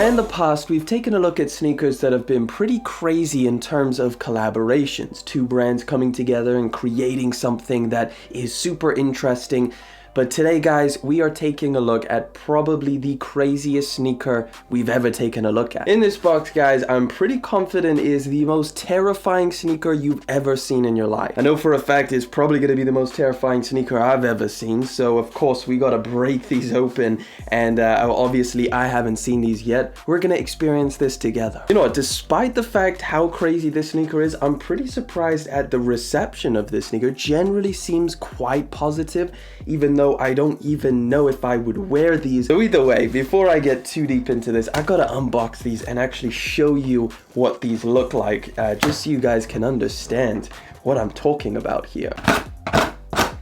Now in the past, we've taken a look at sneakers that have been pretty crazy in terms of collaborations. Two brands coming together and creating something that is super interesting. But today, guys, we are taking a look at probably the craziest sneaker we've ever taken a look at. In this box, guys, I'm pretty confident is the most terrifying sneaker you've ever seen in your life. I know for a fact it's probably going to be the most terrifying sneaker I've ever seen. So, of course, we got to break these open. And obviously, I haven't seen these yet. We're going to experience this together. You know what? Despite the fact how crazy this sneaker is, I'm pretty surprised at the reception of this sneaker. It generally seems quite positive, even though I don't even know if I would wear these. So either way, before I get too deep into this, I gotta unbox these and actually show you what these look like, just so you guys can understand what I'm talking about here.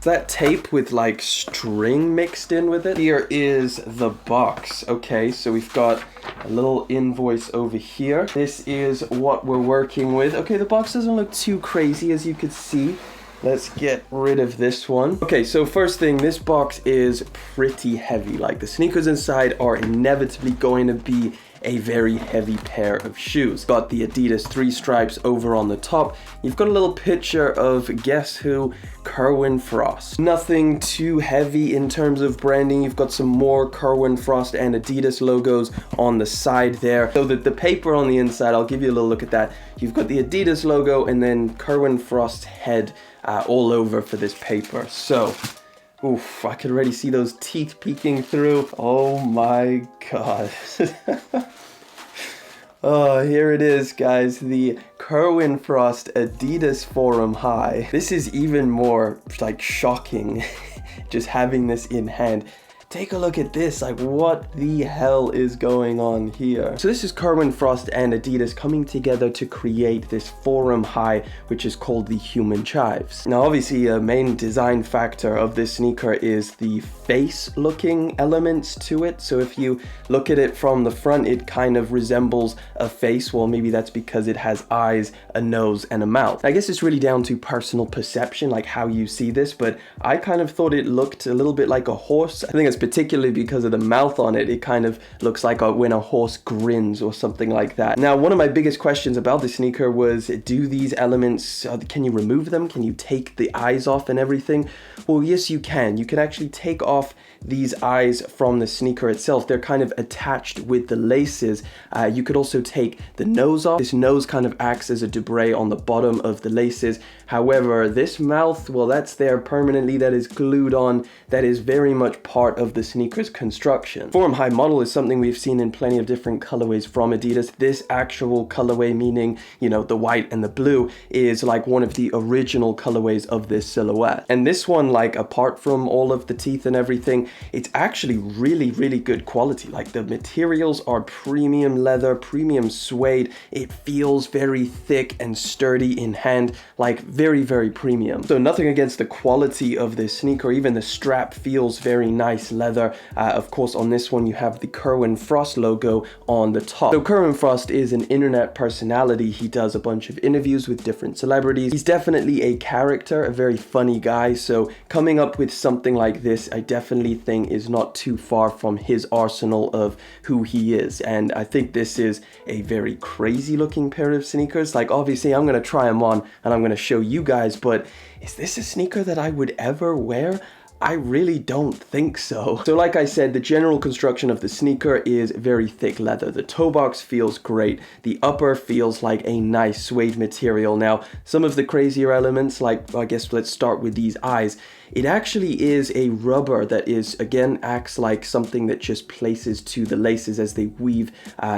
That tape with like string mixed in with it. Here is the box. Okay, so we've got a little invoice over here. This is what we're working with. Okay, the box doesn't look too crazy, as you could see. Let's get rid of this one. Okay, so first thing, this box is pretty heavy. Like, the sneakers inside are inevitably going to be a very heavy pair of shoes. Got the Adidas 3 stripes over on the top. You've got a little picture of, guess who? Kerwin Frost. Nothing too heavy in terms of branding. You've got some more Kerwin Frost and Adidas logos on the side there. So that the paper on the inside, I'll give you a little look at that. You've got the Adidas logo and then Kerwin Frost's head all over for this paper. So, oof, I could already see those teeth peeking through. Oh my god. Oh, here it is, guys. The Kerwin Frost Adidas Forum Hi. This is even more like shocking just having this in hand. Take a look at this, like what the hell is going on here? So this is Kerwin Frost and Adidas coming together to create this Forum Hi, which is called the Humanchives. Now obviously a main design factor of this sneaker is the face looking elements to it. So if you look at it from the front, it kind of resembles a face. Well, maybe that's because it has eyes, a nose, and a mouth. I guess it's really down to personal perception, like how you see this, but I kind of thought it looked a little bit like a horse. I think it's particularly because of the mouth on it. It kind of looks like when a horse grins or something like that. Now, one of my biggest questions about the sneaker was, do these elements, can you remove them? Can you take the eyes off and everything? Well, yes, you can. You can actually take off these eyes from the sneaker itself. They're kind of attached with the laces. You could also take the nose off. This nose kind of acts as a debris on the bottom of the laces. However, this mouth, well, that's there permanently. That is glued on. That is very much part of the sneaker's construction. Forum Hi model is something we've seen in plenty of different colorways from Adidas. This actual colorway, meaning, you know, the white and the blue, is like one of the original colorways of this silhouette. And this one, like, apart from all of the teeth and everything, it's actually really, really good quality. Like, the materials are premium leather, premium suede. It feels very thick and sturdy in hand, like very, very premium. So nothing against the quality of this sneaker. Even the strap feels very nice leather. Of course, on this one, you have the Kerwin Frost logo on the top. So Kerwin Frost is an internet personality. He does a bunch of interviews with different celebrities. He's definitely a character, a very funny guy. So coming up with something like this, I definitely think is not too far from his arsenal of who he is. And I think this is a very crazy looking pair of sneakers. Like, obviously I'm going to try them on and I'm going to show you guys, but is this a sneaker that I would ever wear? I really don't think so. So like I said, the general construction of the sneaker is very thick leather. The toe box feels great. The upper feels like a nice suede material. Now, some of the crazier elements, like, I guess let's start with these eyes. It actually is a rubber that is, again, acts like something that just places to the laces as they weave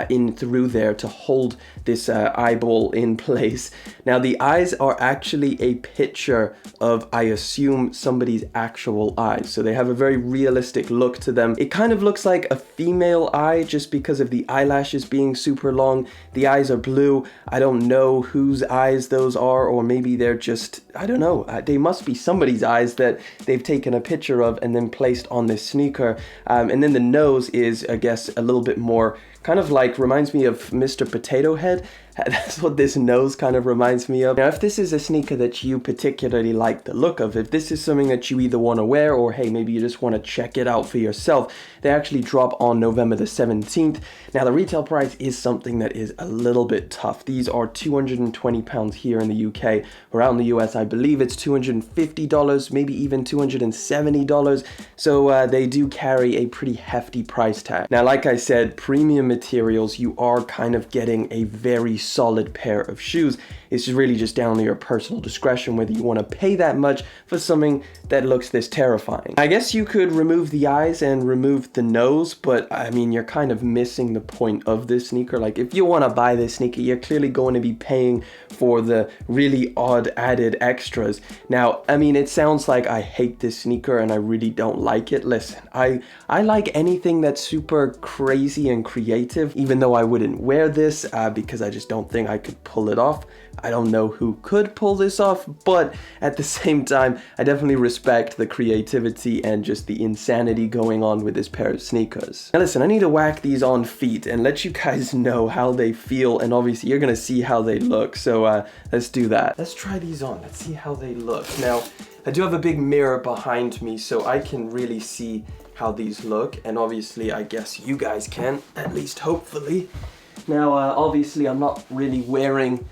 in through there to hold this eyeball in place. Now, the eyes are actually a picture of, I assume, somebody's actual eyes. So they have a very realistic look to them. It kind of looks like a female eye just because of the eyelashes being super long. The eyes are blue. I don't know whose eyes those are, or maybe they're just, I don't know. They must be somebody's eyes that they've taken a picture of and then placed on this sneaker. And then the nose is, I guess, a little bit more kind of like reminds me of Mr. Potato Head. That's what this nose kind of reminds me of. Now, if this is a sneaker that you particularly like the look of, if this is something that you either want to wear or hey, maybe you just want to check it out for yourself, they actually drop on November the 17th. Now, the retail price is something that is a little bit tough. These are £220 here in the UK, or out in the US, I believe it's $250, maybe even $270. So they do carry a pretty hefty price tag. Now, like I said, premium materials, you are kind of getting a very solid pair of shoes. It's really just down to your personal discretion whether you want to pay that much for something that looks this terrifying. I guess you could remove the eyes and remove the nose, but I mean, you're kind of missing the point of this sneaker. Like, if you want to buy this sneaker, you're clearly going to be paying for the really odd added extras. Now, I mean, it sounds like I hate this sneaker and I really don't like it. Listen, I like anything that's super crazy and creative, even though I wouldn't wear this because I just don't think I could pull it off. I don't know who could pull this off, but at the same time, I definitely respect the creativity and just the insanity going on with this pair of sneakers. Now listen, I need to whack these on feet and let you guys know how they feel, and obviously you're gonna see how they look, so let's do that. Let's try these on, let's see how they look. Now, I do have a big mirror behind me, so I can really see how these look, and obviously I guess you guys can, at least hopefully. Now, obviously I'm not really wearing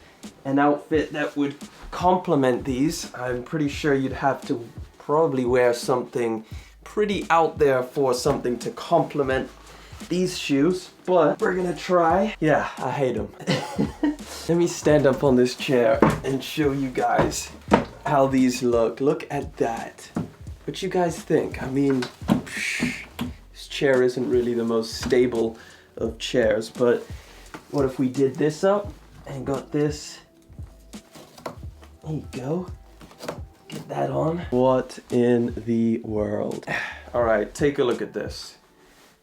an outfit that would complement these. I'm pretty sure you'd have to probably wear something pretty out there for something to complement these shoes, but we're gonna try. Yeah, I hate them. Let me stand up on this chair and show you guys how these look. Look at that. What you guys think? I mean, this chair isn't really the most stable of chairs, but what if we did this up and got this? There you go. Get that on. What in the world? All right, take a look at this.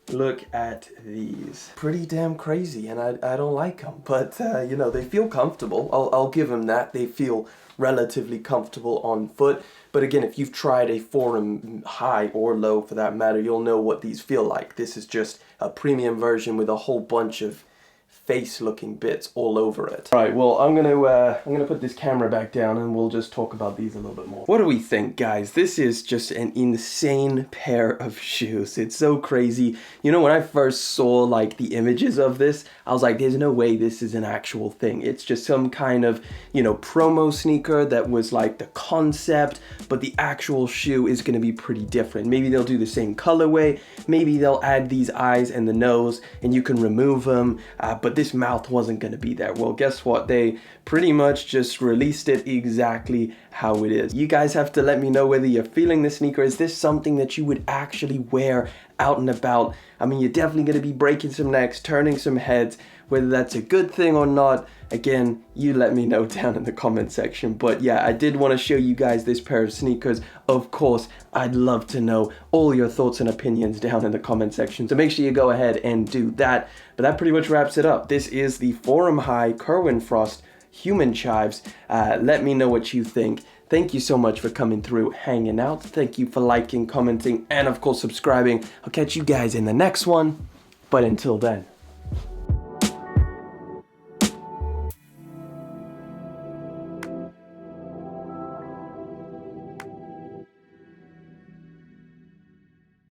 Look at these. Pretty damn crazy, and I don't like them, but you know, they feel comfortable. I'll give them that. They feel relatively comfortable on foot. But again, if you've tried a Forum High or Low for that matter, you'll know what these feel like. This is just a premium version with a whole bunch of face looking bits all over it. All right, well, I'm gonna put this camera back down and we'll just talk about these a little bit more. What do we think, guys? This is just an insane pair of shoes. It's so crazy. You know, when I first saw like the images of this, I was like, there's no way this is an actual thing. It's just some kind of, you know, promo sneaker that was like the concept, but the actual shoe is gonna be pretty different. Maybe they'll do the same colorway, maybe they'll add these eyes and the nose and you can remove them, but this mouth wasn't going to be there. Well, guess what? They pretty much just released it exactly how it is. You guys have to let me know whether you're feeling this sneaker. Is this something that you would actually wear out and about? I mean, you're definitely going to be breaking some necks, turning some heads. Whether that's a good thing or not, again, you let me know down in the comment section. But yeah, I did want to show you guys this pair of sneakers. Of course, I'd love to know all your thoughts and opinions down in the comment section. So make sure you go ahead and do that. But that pretty much wraps it up. This is the Forum Hi Kerwin Frost Humanchives. Let me know what you think. Thank you so much for coming through, hanging out. Thank you for liking, commenting, and of course subscribing. I'll catch you guys in the next one. But until then.